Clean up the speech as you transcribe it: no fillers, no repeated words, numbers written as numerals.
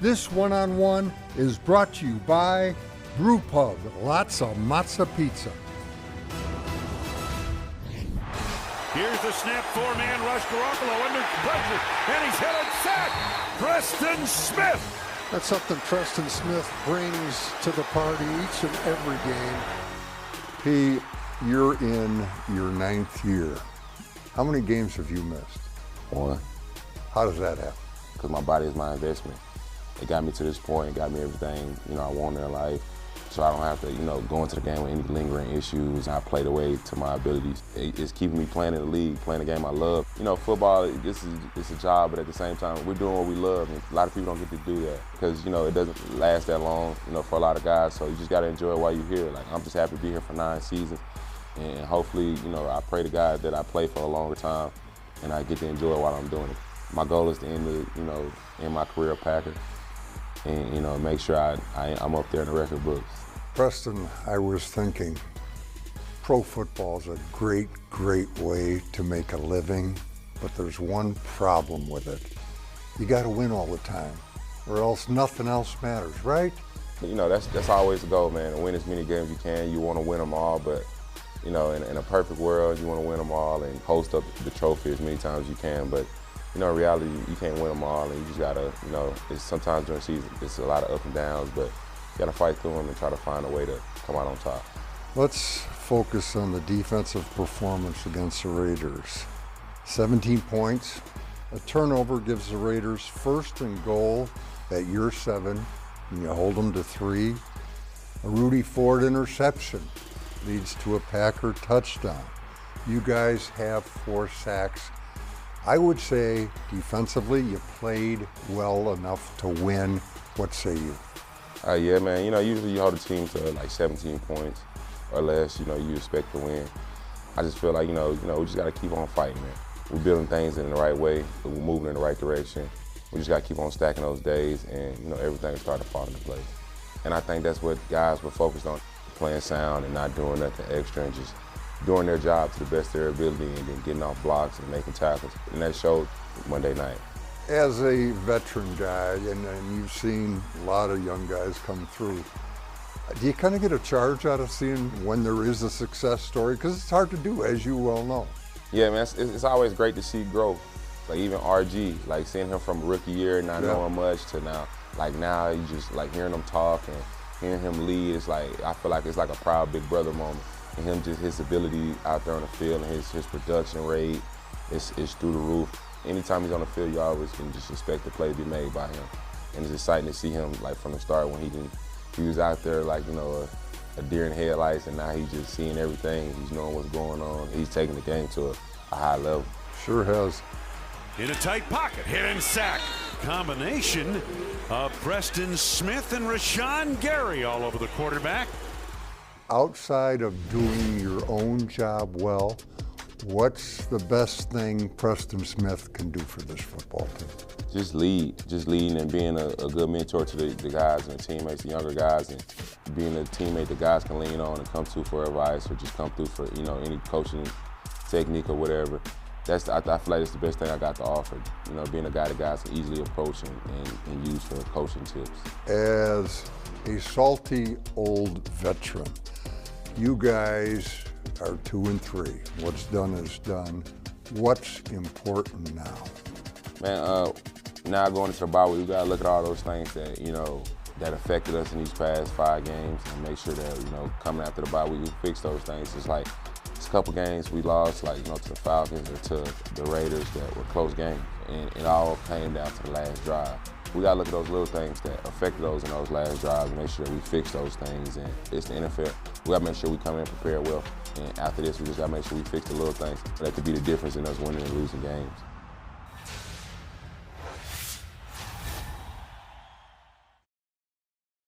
This one-on-one is brought to you by Brew Pub, lots of matzo pizza. Here's the snap, four-man rush, Garoppolo under pressure, and he's hit and sacked. Preston Smith. That's something Preston Smith brings to the party each and every game. You're in your 9th year. How many games have you missed? 1. How does that happen? Because my body is my investment. It got me to this point. It got me everything, I wanted in life. So I don't have to, go into the game with any lingering issues. I play the way to my abilities. It's keeping me playing in the league, playing the game I love. Football, it's a job, but at the same time, we're doing what we love. And a lot of people don't get to do that because, it doesn't last that long, for a lot of guys. So you just got to enjoy it while you're here. Like, I'm just happy to be here for 9 seasons. And hopefully, I pray to God that I play for a longer time and I get to enjoy it while I'm doing it. My goal is to end my career at Packers and, make sure I'm up there in the record books. Preston, I was thinking, pro football is a great, great way to make a living, but there's one problem with it. You got to win all the time, or else nothing else matters, right? That's always the goal, man, to win as many games as you can. You want to win them all, but, in a perfect world, you want to win them all and host up the trophy as many times as you can, but in reality, you can't win them all, and you just gotta, it's sometimes during the season, it's a lot of up and downs, but you gotta fight through them and try to find a way to come out on top. Let's focus on the defensive performance against the Raiders. 17 points, a turnover gives the Raiders 1st and goal at your 7, and you hold them to 3. A Rudy Ford interception leads to a Packer touchdown. You guys have 4 sacks. I would say defensively you played well enough to win. What say you? Yeah, man. Usually you hold a team to like 17 points or less. You expect to win. I just feel like we just got to keep on fighting, man. We're building things in the right way. We're moving in the right direction. We just got to keep on stacking those days, and everything started to fall into place. And I think that's what guys were focused on: playing sound and not doing nothing extra, and just doing their job to the best of their ability, and then getting off blocks and making tackles. And that showed Monday night. As a veteran guy, and you've seen a lot of young guys come through, do you kind of get a charge out of seeing when there is a success story? Because it's hard to do, as you well know. Yeah, man, it's always great to see growth. Like even RG, like seeing him from rookie year, not knowing much, to now you just like hearing him talk and hearing him lead. It's like, I feel like it's like a proud big brother moment. And him, just his ability out there on the field and his production rate is through the roof. Anytime he's on the field, you always can just expect the play to be made by him. And it's exciting to see him like from the start when he was out there like, a deer in headlights, and now he's just seeing everything. He's knowing what's going on. He's taking the game to a high level. Sure has. In a tight pocket, hit and sack. Combination of Preston Smith and Rashawn Gary all over the quarterback. Outside of doing your own job well, what's the best thing Preston Smith can do for this football team? Just leading and being a good mentor to the guys and the teammates, the younger guys, and being a teammate that guys can lean on and come to for advice, or just come through for any coaching technique or whatever. I feel like that's the best thing I got to offer. Being a guy that guys can easily approach and use for coaching tips. As a salty old veteran, you guys are 2 and 3. What's done is done. What's important now? Man, now going into the bye week, we gotta look at all those things that that affected us in these past 5 games, and make sure that coming after the bye week, we fix those things. It's like it's a couple games we lost, like to the Falcons or to the Raiders that were close games, and it all came down to the last drive. We gotta look at those little things that affected those in those last drives and make sure we fix those things. And it's the NFL. We gotta make sure we come in prepared well. And after this, we just gotta make sure we fix the little things that could be the difference in us winning and losing games.